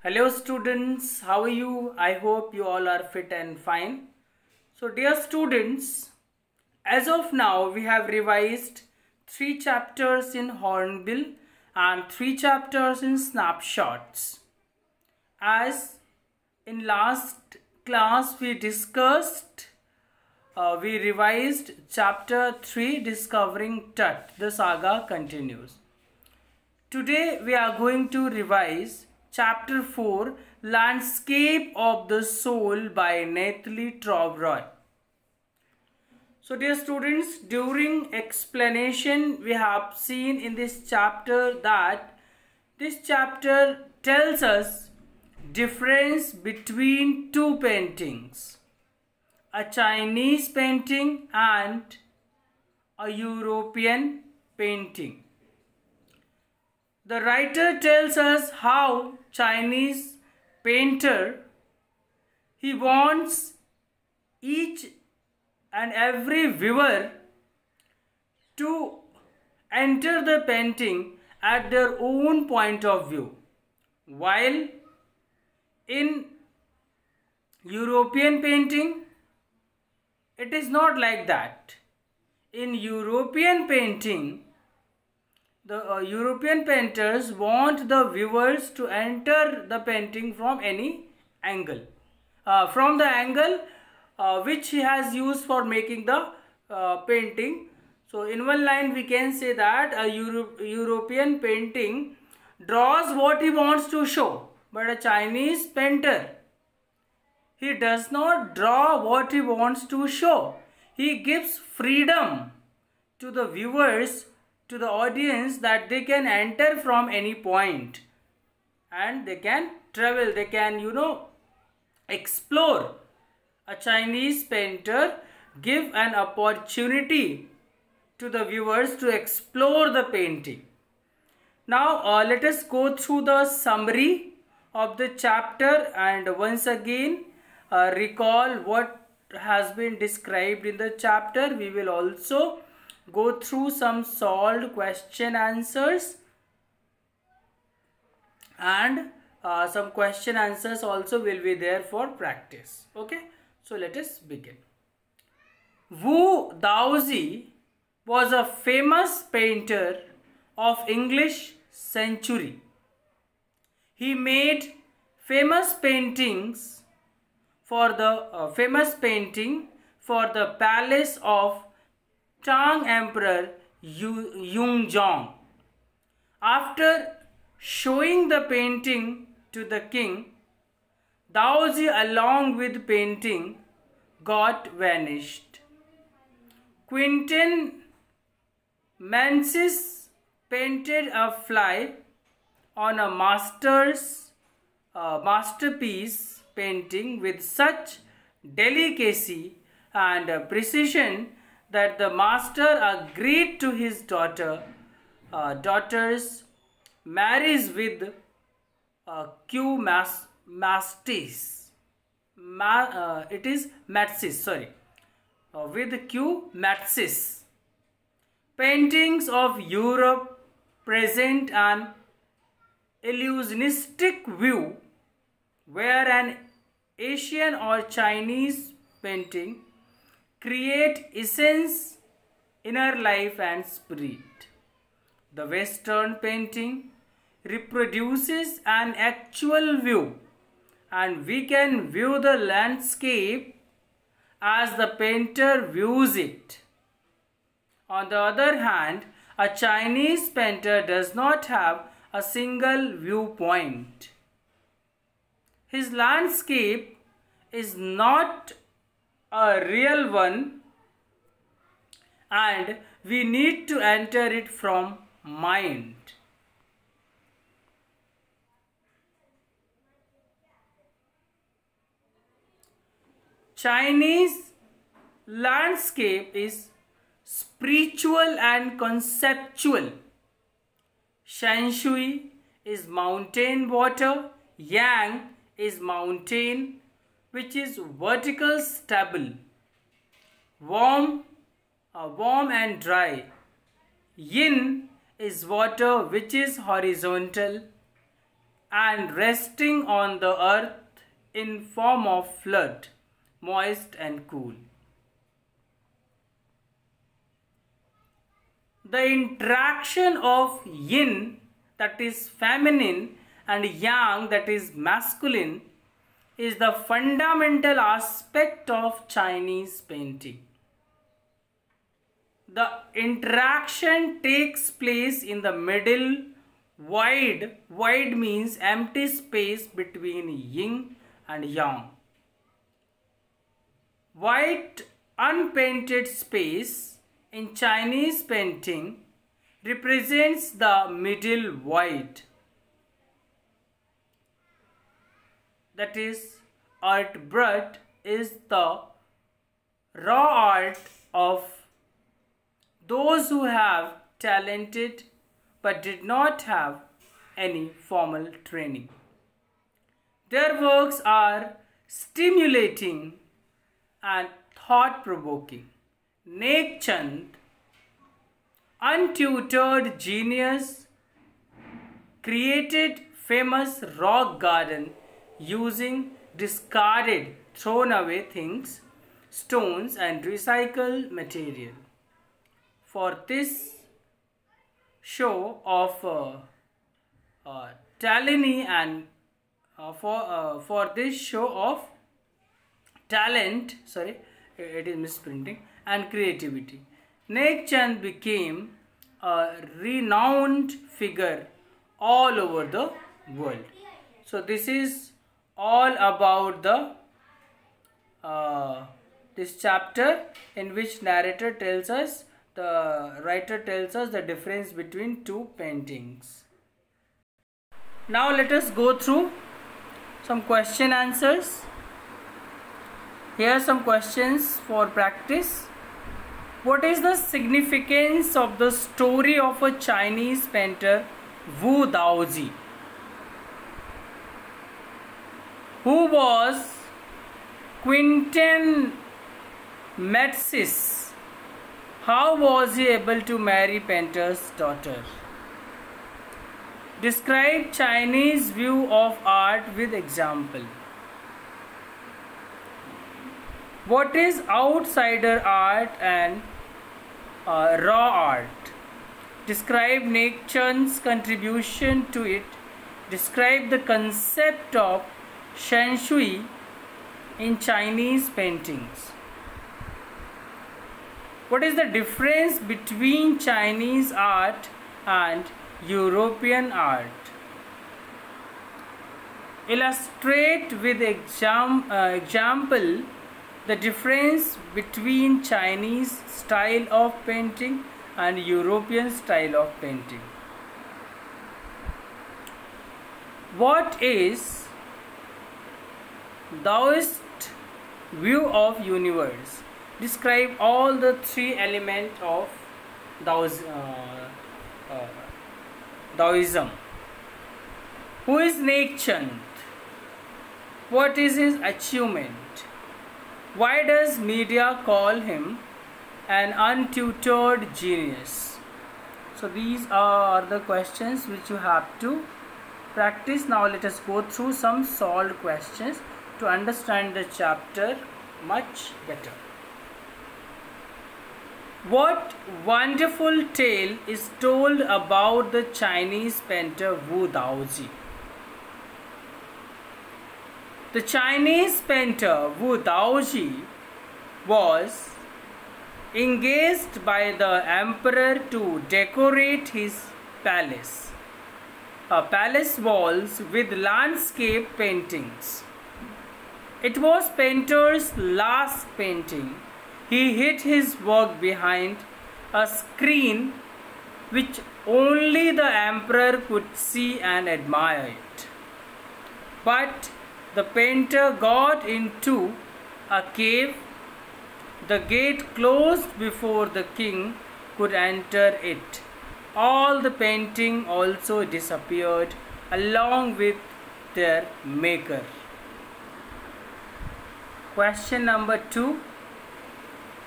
Hello students, how are you? I hope you all are fit and fine. So dear students, as of now we have revised 3 chapters in Hornbill and 3 chapters in Snapshots. As in last class we discussed, we revised chapter 3 Discovering Tut. The saga continues. Today we are going to revise Chapter 4 Landscape of the Soul by Nathalie Troubroy. So dear students, during explanation we have seen in this chapter that this chapter tells us difference between two paintings, a Chinese painting and a European painting. The writer tells us how Chinese painter, he wants each and every viewer to enter the painting at their own point of view, while in European painting it is not like that. In European painting, the European painters want the viewers to enter the painting from any angle, from the angle which he has used for making the painting. So in one line we can say that a European painting draws what he wants to show, but a Chinese painter, he does not draw what he wants to show. He gives freedom to the viewers, to the audience, that they can enter from any point and they can travel, they can explore. A Chinese painter give an opportunity to the viewers to explore the painting. Now let us go through the summary of the chapter and once again recall what has been described in the chapter. We will also go through some solved question answers and some question answers also will be there for practice. Okay, so let us begin. Wu Daozi was a famous painter of English century. He made famous paintings for the famous painting for the palace of Tang Emperor Yunzong. After showing the painting to the king, Daozi along with painting got vanished. Quentin Mancis painted a fly on a masterpiece painting with such delicacy and precision that the master agreed to his daughter's marriage with Q Mastis. It is Matsis, sorry. With Q Matsis. Paintings of Europe present an illusionistic view where an Asian or Chinese painting create essence, inner life and spirit. The Western painting reproduces an actual view and we can view the landscape as the painter views it. On the other hand, a Chinese painter does not have a single viewpoint. His landscape is not a real one and we need to enter it from mind. Chinese landscape is spiritual and conceptual. Shan Shui is mountain water, Yang is mountain which is vertical stable, warm and dry. Yin is water which is horizontal and resting on the earth in form of flood, moist and cool. The interaction of yin, that is feminine, and yang, that is masculine, is the fundamental aspect of Chinese painting. The interaction takes place in the middle, wide means empty space between yin and yang. White unpainted space in Chinese painting represents the middle void. That is, art brut is the raw art of those who have talented but did not have any formal training. Their works are stimulating and thought-provoking. Nek Chand, untutored genius, created famous rock garden using discarded, thrown away things, stones and recycled material. For this show of talent and for this show of talent, it is misprinting, and creativity, Nek Chand became a renowned figure all over the world. So this is all about the this chapter, in which writer tells us the difference between two paintings. Now let us go through some question answers. Here are some questions for practice. What is the significance of the story of a Chinese painter Wu Daozi? Who was Quentin Metzis? How was he able to marry painter's daughter? Describe Chinese view of art with example. What is outsider art and raw art? Describe Nek Chand's contribution to it. Describe the concept of Shen Shui in Chinese paintings. What is the difference between Chinese art and European art? Illustrate with example the difference between Chinese style of painting and European style of painting. What is Taoist view of universe? Describe all the three elements of Taoism. Who is Nek Chand? What is his achievement? Why does media call him an untutored genius? So these are the questions which you have to practice. Now let us go through some solved questions to understand the chapter much better. What wonderful tale is told about the Chinese painter Wu Daozi? The Chinese painter Wu Daozi was engaged by the emperor to decorate his palace walls with landscape paintings. It was painter's last painting. He hid his work behind a screen which only the emperor could see and admire it. But the painter got into a cave. The gate closed before the king could enter it. All the painting also disappeared along with their maker. Question number 2.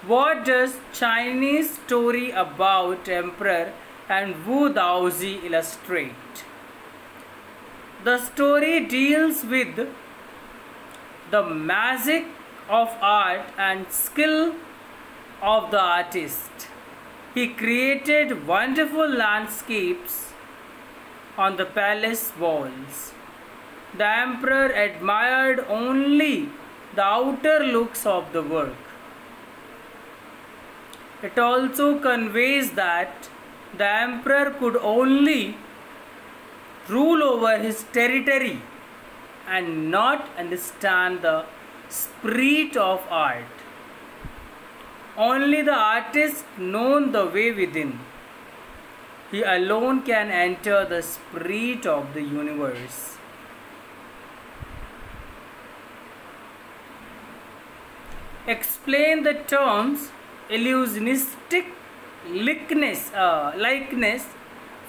What does Chinese story about emperor and Wu Daozi illustrate? The story deals with the magic of art and skill of the artist. He created wonderful landscapes on the palace walls. The emperor admired only the outer looks of the work. It also conveys that the emperor could only rule over his territory and not understand the spirit of art. Only the artist knows the way within. He alone can enter the spirit of the universe. Explain the terms illusionistic likeness,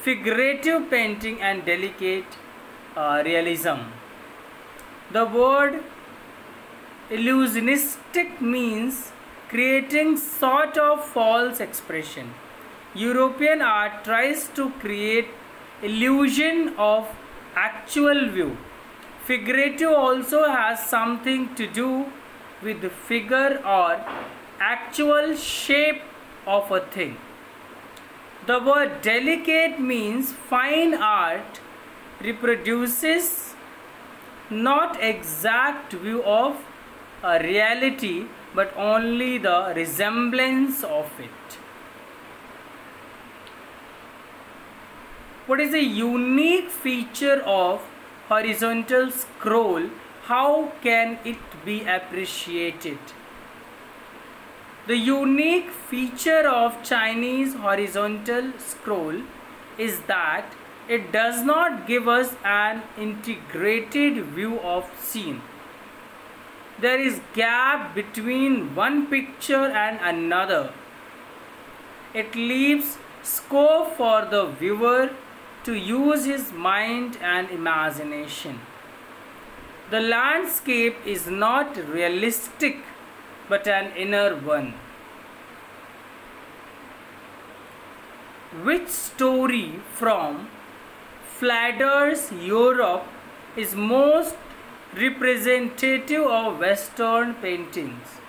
figurative painting and delicate realism. The word illusionistic means creating sort of false expression. European art tries to create illusion of actual view. Figurative also has something to do with the figure or actual shape of a thing. The word delicate means fine art reproduces not exact view of a reality but only the resemblance of it. What is a unique feature of horizontal scroll? How can it be appreciated? The unique feature of Chinese horizontal scroll is that it does not give us an integrated view of scene. There is gap between one picture and another. It leaves scope for the viewer to use his mind and imagination. The landscape is not realistic but an inner one. Which story from Flanders, Europe is most representative of Western paintings?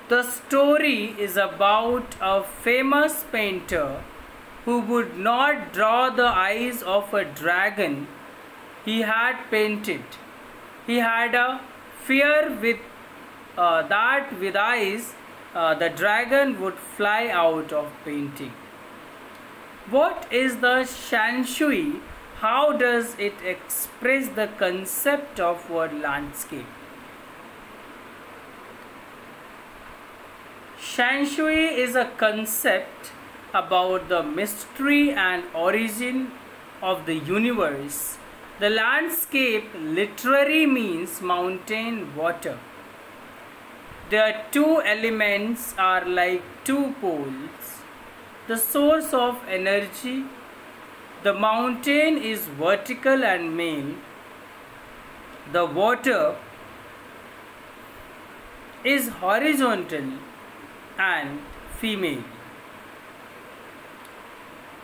The story is about a famous painter who would not draw the eyes of a dragon he had painted. He had a fear that with eyes the dragon would fly out of painting. What is the Shan Shui? How does it express the concept of word landscape? Shan Shui is a concept about the mystery and origin of the universe. The landscape literally means mountain water. Their two elements are like two poles. The source of energy, the mountain is vertical and male. The water is horizontal and female.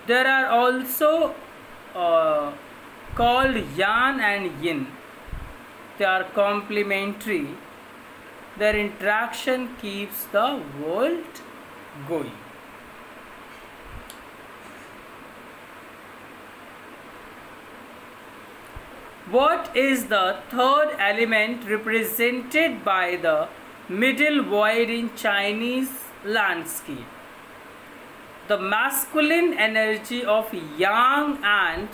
There are also called yang and yin. They are complementary. Their interaction keeps the world going. What is the third element represented by the middle void in Chinese landscape? The masculine energy of yang and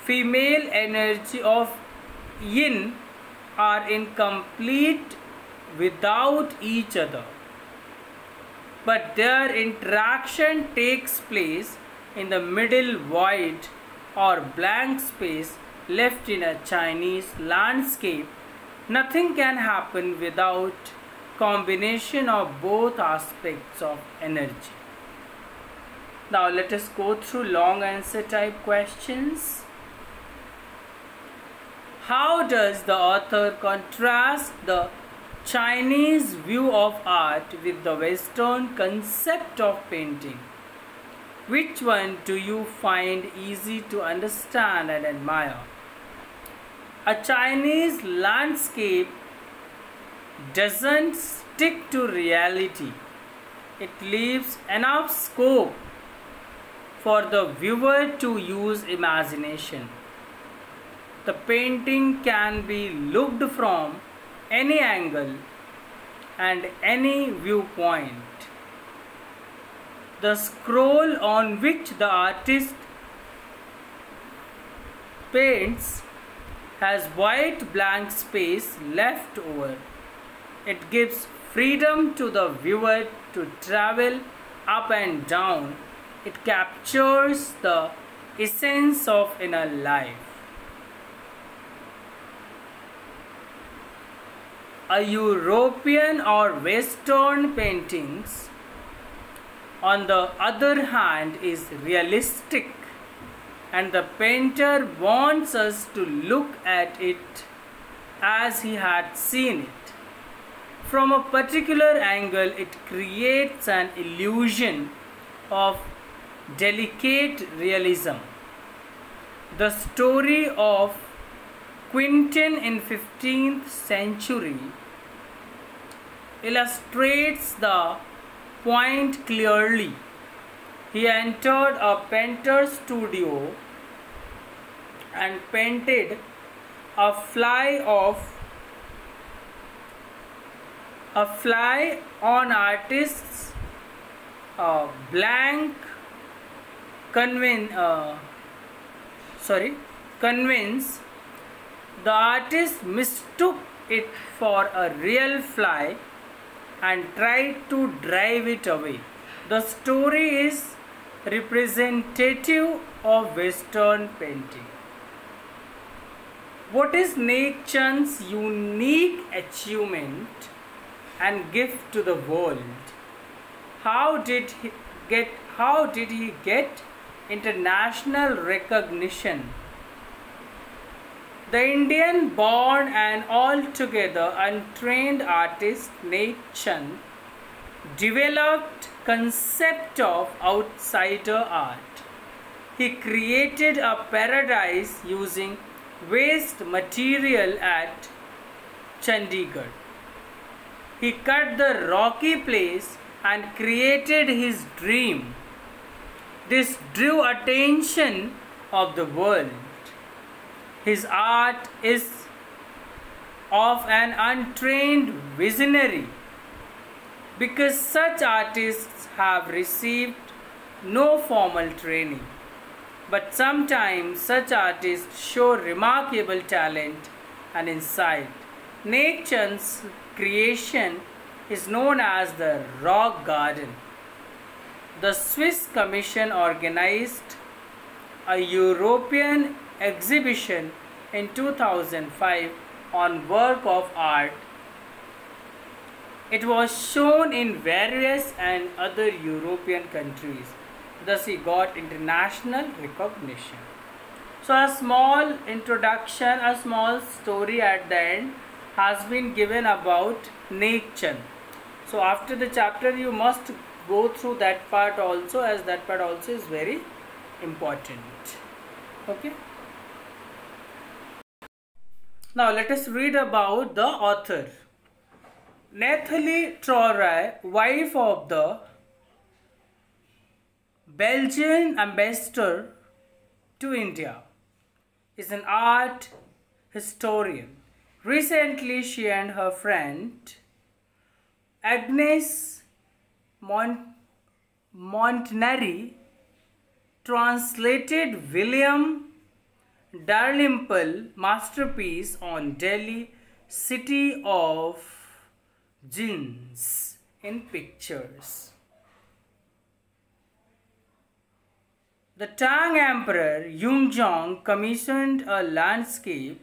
female energy of yin are incomplete without each other, but their interaction takes place in the middle void or blank space left in a Chinese landscape. Nothing can happen without combination of both aspects of energy. Now let us go through long answer type questions. How does the author contrast the Chinese view of art with the Western concept of painting? Which one do you find easy to understand and admire? A Chinese landscape doesn't stick to reality. It leaves enough scope for the viewer to use imagination. The painting can be looked from any angle and any viewpoint. The scroll on which the artist paints has white blank space left over. It gives freedom to the viewer to travel up and down. It captures the essence of inner life. A European or Western paintings, on the other hand, is realistic, and the painter wants us to look at it as he had seen it. From a particular angle, it creates an illusion of delicate realism. The story of Quentin in 15th century illustrates the point clearly. He entered a painter's studio and painted a fly on artist's blank convince. The artist mistook it for a real fly and tried to drive it away. The story is representative of Western painting. What is Nick Chund's unique achievement and gift to the world? How did he get international recognition? The Indian-born and altogether untrained artist Nick Chund developed concept of outsider art. He created a paradise using waste material at Chandigarh. He cut the rocky place and created his dream. This drew attention of the world. His art is of an untrained visionary, because such artists have received no formal training. But sometimes such artists show remarkable talent and insight. Nick Chund's creation is known as the Rock Garden. The Swiss Commission organized a European exhibition in 2005 on work of art. It was shown in various and other European countries. Thus he got international recognition. So a small introduction, a small story at the end has been given about Nick Chund. So after the chapter you must go through that part also, as that part also is very important. Okay. Now let us read about the author. Nathalie Troy, wife of the Belgian ambassador to India, is an art historian. Recently, she and her friend Agnes Montgomery translated William Dalrymple's masterpiece on Delhi city of jinns in pictures. The Tang Emperor Yunzhong commissioned a landscape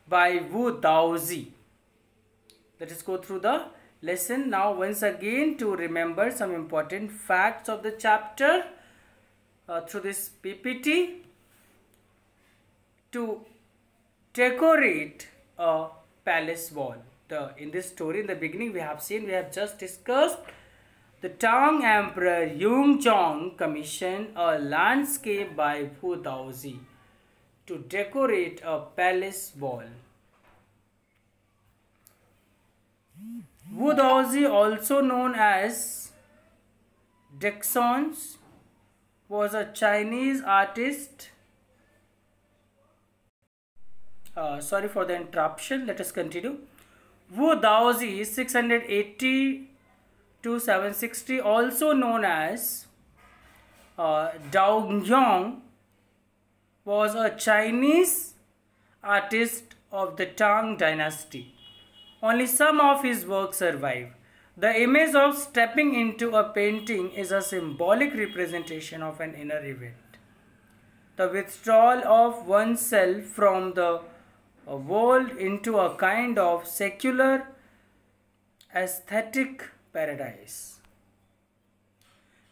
by Wu Daozi. Let us go through the lesson now once again to remember some important facts of the chapter through this PPT. To decorate a palace wall. In this story, in the beginning, we have just discussed The Tang Emperor Yongzheng commissioned a landscape by Wu Daozi to decorate a palace wall. Wu Daozi, also known as Dexons, was a Chinese artist. Sorry for the interruption. Let us continue. Wu Daozi 680 to 760, also known as Dao Yong, was a Chinese artist of the Tang dynasty. Only some of his work survive. The image of stepping into a painting is a symbolic representation of an inner event. The withdrawal of oneself from the world into a kind of secular aesthetic paradise.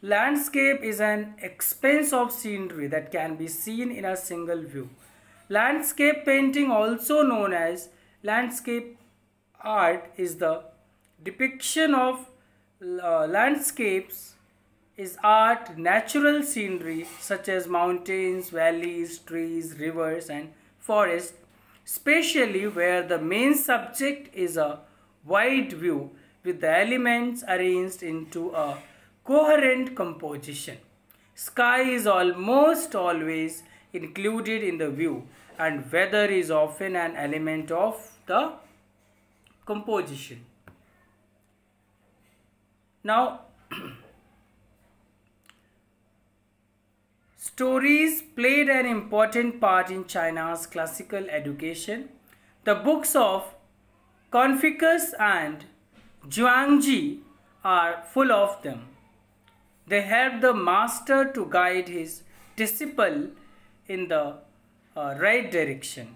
Landscape is an expanse of scenery that can be seen in a single view. Landscape painting, also known as landscape art, is the depiction of landscapes is art, natural scenery such as mountains, valleys, trees, rivers and forests, especially where the main subject is a wide view with the elements arranged into a coherent composition. Sky is almost always included in the view, and weather is often an element of the composition. Now, stories played an important part in China's classical education. The books of Confucius and Zhuangzi are full of them. They help the master to guide his disciple in the right direction.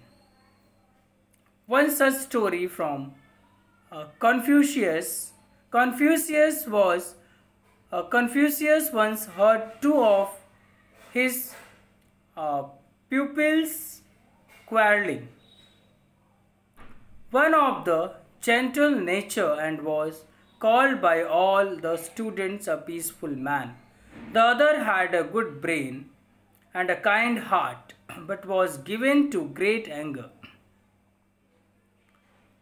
One such story from Confucius. Confucius once heard two of his pupils quarreling. One of the gentle nature and was called by all the students a peaceful man. The other had a good brain and a kind heart, but was given to great anger.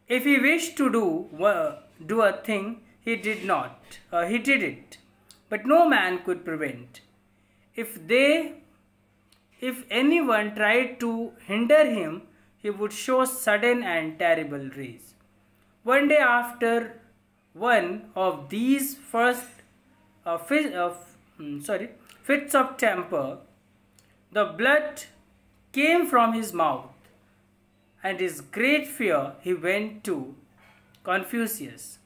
If he wished to do a thing, he did it, but no man could prevent. If anyone tried to hinder him, he would show sudden and terrible rage. One day, after one of these fits of temper, the blood came from his mouth, and in great fear he went to Confucius.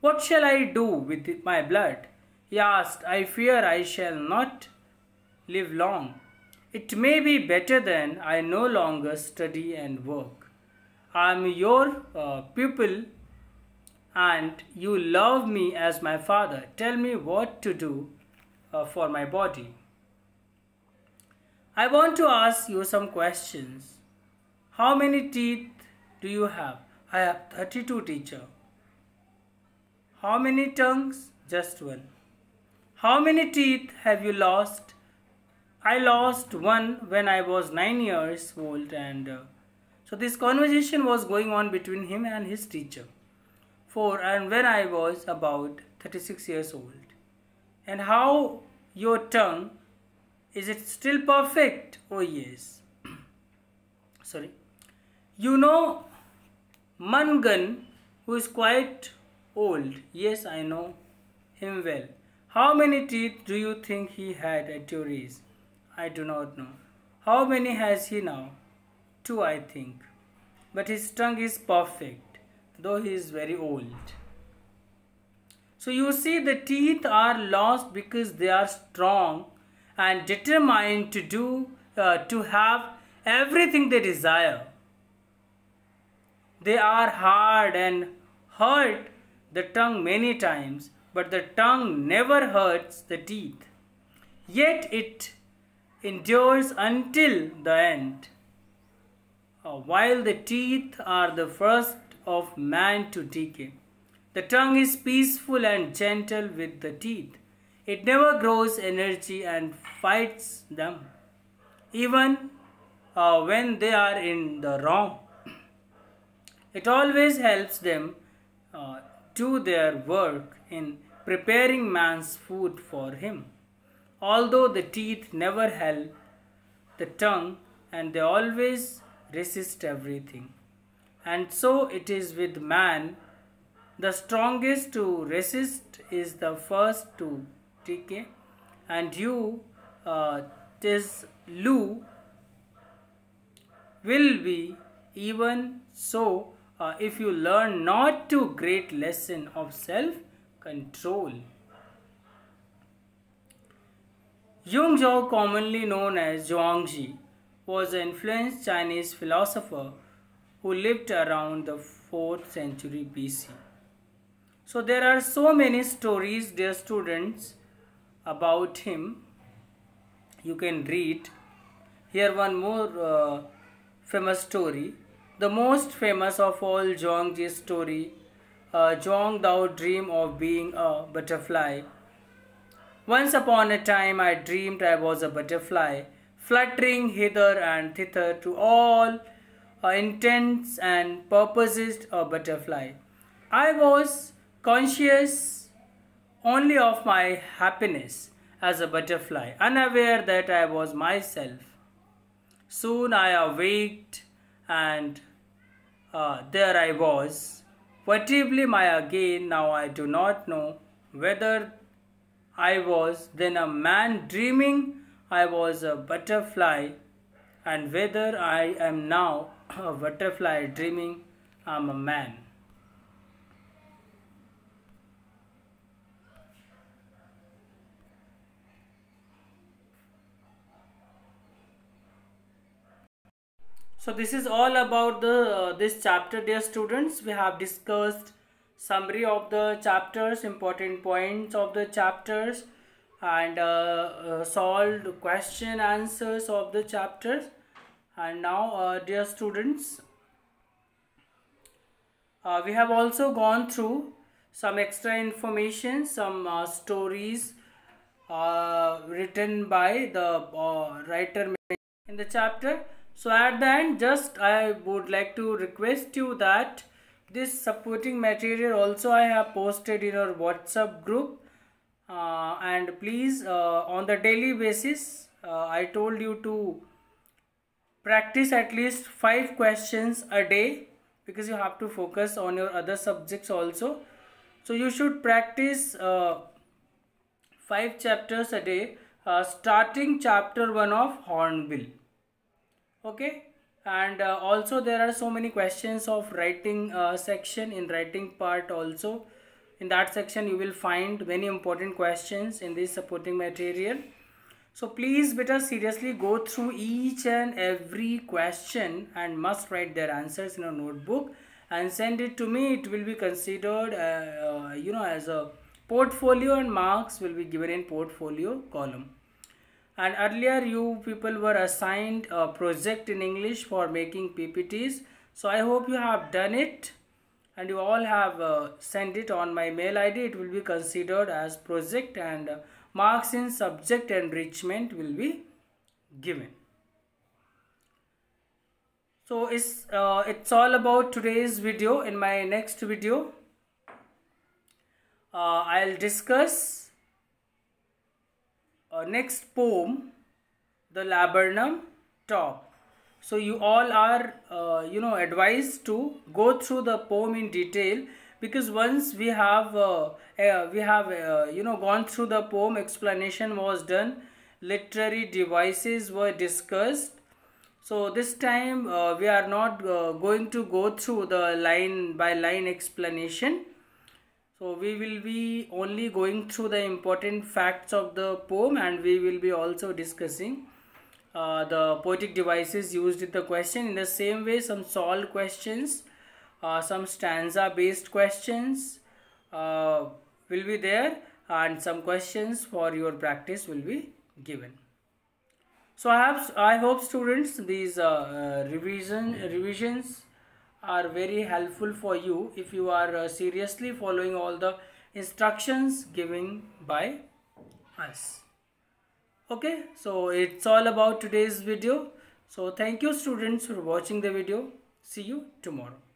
"What shall I do with my blood?" he asked. "I fear I shall not live long. It may be better than I no longer study and work. I am your pupil and you love me as my father. Tell me what to do for my body." "I want to ask you some questions. How many teeth do you have?" "I have 32, teacher." "How many tongues?" "Just one." "How many teeth have you lost?" "I lost one when I was 9 years old." And so this conversation was going on between him and his teacher. And when I was about 36 years old. "And how your tongue? Is it still perfect?" "Oh yes." Sorry. "You know Mangan, who is quite old?" "Yes, I know him well." "How many teeth do you think he had at your age?" "I do not know." "How many has he now?" "2, I think. But his tongue is perfect, though he is very old." So you see, the teeth are lost because they are strong and determined to have everything they desire. They are hard and hurt the tongue many times, but the tongue never hurts the teeth. Yet it endures until the end. While the teeth are the first of man to decay, The tongue is peaceful and gentle with the teeth. It never grows energy and fights them, even when they are in the wrong. It always helps them do their work in preparing man's food for him. Although the teeth never help the tongue and they always resist everything. And so it is with man. The strongest to resist is the first to decay, and you, tis Lu, will be even so if you learn not to great lesson of self-control. Jung Zhao, commonly known as Zhuangzi, was an influential Chinese philosopher who lived around the 4th century BC. So there are so many stories, dear students, about him. You can read. Here one more famous story. The most famous of all Zhuangzi's story, Zhuang Dao dream of being a butterfly. Once upon a time I dreamed I was a butterfly, fluttering hither and thither to all intents and purposes a butterfly. I was conscious only of my happiness as a butterfly, unaware that I was myself. Soon I awaked and there I was, vertibly my again. Now I do not know whether I was then a man dreaming I was a butterfly, and whether I am now a butterfly dreaming I am a man. So this is all about the this chapter, dear students. We have discussed summary of the chapters, important points of the chapters, and solved question answers of the chapters. And now, dear students, we have also gone through some extra information, some stories written by the writer in the chapter. So at the end, just I would like to request you that this supporting material also I have posted in our WhatsApp group, and please on the daily basis I told you to practice at least 5 questions a day, because you have to focus on your other subjects also. So you should practice 5 chapters a day, starting chapter 1 of Hornbill. Okay, and also there are so many questions of writing section, in writing part also. In that section you will find many important questions in this supporting material. So please better seriously go through each and every question and must write their answers in a notebook and send it to me. It will be considered as a portfolio, and marks will be given in portfolio column. And earlier you people were assigned a project in English for making PPTs. So I hope you have done it and you all have sent it on my mail ID. It will be considered as project, and marks in subject enrichment will be given. So it's all about today's video. In my next video I'll discuss next poem, The Laburnum Top. So you all are advised to go through the poem in detail, because once we have gone through the poem, explanation was done, literary devices were discussed. So this time we are not going to go through the line by line explanation. So we will be only going through the important facts of the poem, and we will be also discussing the poetic devices used in the question. In the same way, some solved questions, some stanza based questions will be there, and some questions for your practice will be given. So I hope students these revisions are very helpful for you if you are seriously following all the instructions given by us. Okay, so it's all about today's video. So thank you students for watching the video. See you tomorrow.